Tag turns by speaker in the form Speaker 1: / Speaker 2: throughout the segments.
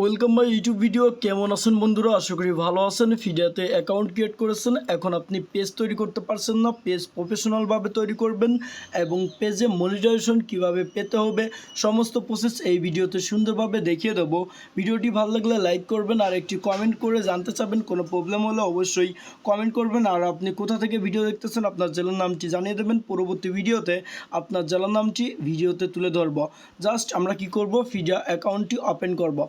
Speaker 1: Welcome my YouTube video. কেমন আছেন বন্ধুরা? আশা করি ভালো আছেন। ফিডিয়াতে অ্যাকাউন্ট ক্রিয়েট করেছেন, এখন আপনি পেজ তৈরি করতে পারছেন না। পেজ প্রফেশনালভাবে তৈরি করবেন এবং পেজে মনিটাইজেশন কিভাবে পেতে হবে সমস্ত প্রসেস এই ভিডিওতে সুন্দরভাবে দেখিয়ে দেবো। ভিডিওটি ভালো লাগলে লাইক করবেন আর একটি কমেন্ট করে জানতে চাবেন। কোনো প্রবলেম হলে অবশ্যই কমেন্ট করবেন। আর আপনি কোথা থেকে ভিডিও দেখতেছেন আপনার জেলার নামটি জানিয়ে দেবেন। পরবর্তী ভিডিওতে আপনার জেলার নামটি ভিডিওতে তুলে ধরব। জাস্ট আমরা কি করব, ফিডিয়া অ্যাকাউন্টটি ওপেন করব।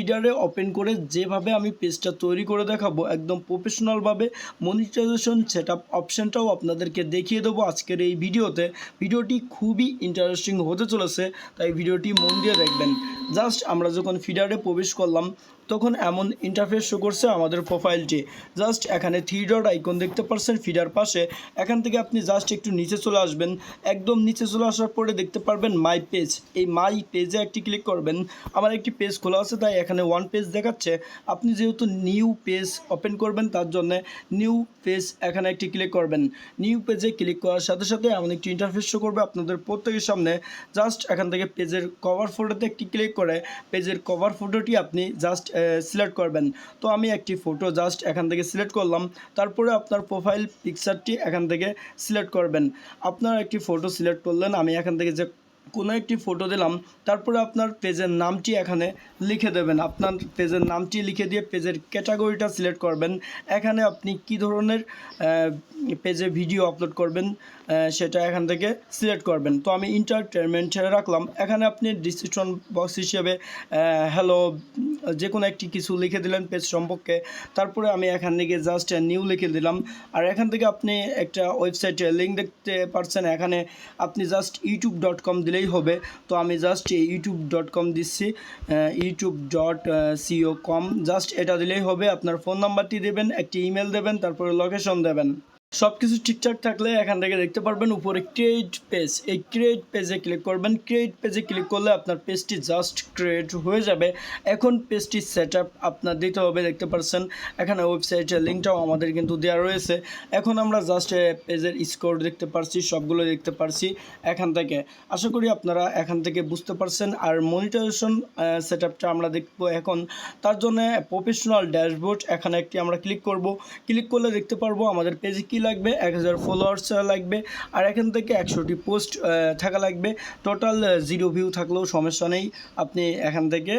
Speaker 1: ফিডারে ওপেন করে যেভাবে আমি পেজটা তৈরি করে দেখাবো একদম প্রফেশনালভাবে মনিটাইজেশন সেটআপ অপশানটাও আপনাদেরকে দেখিয়ে দেবো আজকের এই ভিডিওতে। ভিডিওটি খুবই ইন্টারেস্টিং হতে চলেছে, তাই ভিডিওটি মন দিয়ে দেখবেন। জাস্ট আমরা যখন ফিডারে প্রবেশ করলাম তখন এমন ইন্টারফেস শো করছে আমাদের প্রোফাইলটি। জাস্ট এখানে থ্রি ডট আইকন দেখতে পাচ্ছেন ফিডার পাশে। এখান থেকে আপনি জাস্ট একটু নিচে চলে আসবেন। একদম নিচে চলে আসার পরে দেখতে পারবেন মাই পেজ। এই মাই পেজে একটি ক্লিক করবেন। আমার একটি পেজ খোলা আছে তাই এখানে ওয়ান পেজ দেখাচ্ছে। আপনি যেহেতু নিউ পেজ ওপেন করবেন তার জন্য নিউ পেজ এখানে একটি ক্লিক করবেন। নিউ পেজে ক্লিক করার সাথে সাথে এমন একটি ইন্টারফেস শো করবে আপনাদের প্রত্যেকের সামনে। জাস্ট এখান থেকে পেজের কভার ফটোতে একটি ক্লিক করে পেজের কভার ফটোটি আপনি জাস্ট সিলেক্ট করবেন। তো আমি একটি ফটো জাস্ট এখান থেকে সিলেক্ট করলাম। তারপরে আপনার প্রোফাইল পিকচারটি এখান থেকে সিলেক্ট করবেন। আপনার একটি ফটো সিলেক্ট করলেন, আমি এখান থেকে যে কোনো একটি ফটো দিলাম। তারপরে আপনার পেজের নামটি এখানে লিখে দেবেন। আপনার পেজের নামটি লিখে দিয়ে পেজের ক্যাটাগরিটা সিলেক্ট করবেন। এখানে আপনি কি ধরনের পেজে ভিডিও আপলোড করবেন সেটা এখান থেকে সিলেক্ট করবেন। তো আমি এন্টারটেনমেন্ট রাখলাম। এখানে আপনি ডিসক্রিপশন বক্স হিসেবে হ্যালো যে কোনো একটি কিছু লিখে দিলেন পেজ সম্পর্কে। তারপরে আমি এখান থেকে জাস্ট নিউ লিখে দিলাম। আর এখান থেকে আপনি একটা ওয়েবসাইটের লিঙ্ক দেখতে পাচ্ছেন। এখানে আপনি জাস্ট youtube.com দিলেই হবে। তো আমি জাস্ট youtube.com দিচ্ছি, youtube.co.com জাস্ট এটা দিলেই হবে। আপনার ফোন নাম্বারটি দেবেন, একটি ইমেল দেবেন, তারপরে লোকেশন দেবেন। সব কিছু ঠিকঠাক থাকলে এখান থেকে দেখতে পারবেন উপরে ক্রিয়েট পেজ। এই ক্রিয়েট পেজে ক্লিক করবেন। ক্রিয়েট পেজে ক্লিক করলে আপনার পেজটি জাস্ট ক্রিয়েট হয়ে যাবে। এখন পেজটি সেট আপ আপনার দিতে হবে। দেখতে পাচ্ছেন এখানে ওয়েবসাইটের লিঙ্কটাও আমাদের কিন্তু দেওয়া রয়েছে। এখন আমরা জাস্ট পেজের স্কোর দেখতে পারছি, সবগুলো দেখতে পারছি এখান থেকে। আশা করি আপনারা এখান থেকে বুঝতে পারছেন। আর মনিটাইজেশন সেট আপটা আমরা দেখবো এখন। তার জন্য প্রফেশনাল ড্যাশবোর্ড এখানে একটি আমরা ক্লিক করব। ক্লিক করলে দেখতে পারবো আমাদের পেজে কি লাগবে, 1000 ফলোয়ার্স লাগবে। আর এখান থেকে 100টি পোস্ট থাকা লাগবে। টোটাল 0 ভিউ থাকলেও সমস্যা নেই, আপনি এখান থেকে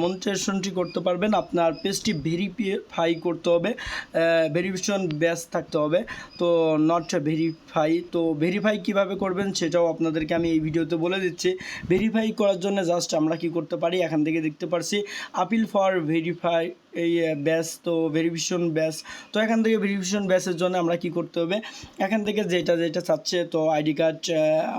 Speaker 1: মনিটাইজেশনটি করতে পারবেন। আপনার পেজটি ভেরিফাই করতে হবে, ভেরিফিকেশন ব্যাচ থাকতে হবে। তো নট ভেরিফাই, তো ভেরিফাই কিভাবে করবেন সেটাও আপনাদেরকে আমি এই ভিডিওতে বলে দিচ্ছি। ভেরিফাই করার জন্য জাস্ট আমরা কি করতে পারি, এখান থেকে দেখতে পারছি আপিল ফর ভেরিফাই এই ব্যাচ, তো ভেরিফিকেশন ব্যাচ। তো এখান থেকে ভেরিফিকেশন ব্যাচের জন্য আমরা কি করতে হবে, এখান থেকে যেটা চাচ্ছে তো আইডি কার্ড।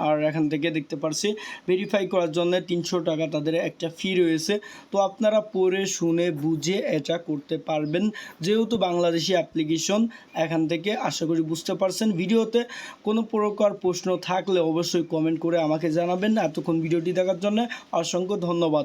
Speaker 1: আর এখান থেকে দেখতে পারছি ভেরিফাই করার জন্য 300 টাকা তাদের একটা ফি রয়েছে। তো আপনারা পড়ে শুনে বুঝে এটা করতে পারবেন, যেহেতু বাংলাদেশি অ্যাপ্লিকেশন। এখান থেকে আশা করি বুঝতে পারছেন। ভিডিওতে কোনো প্রকার প্রশ্ন থাকলে অবশ্যই কমেন্ট করে আমাকে জানাবেন। এতক্ষণ ভিডিওটি দেখার জন্য অসংখ্য ধন্যবাদ।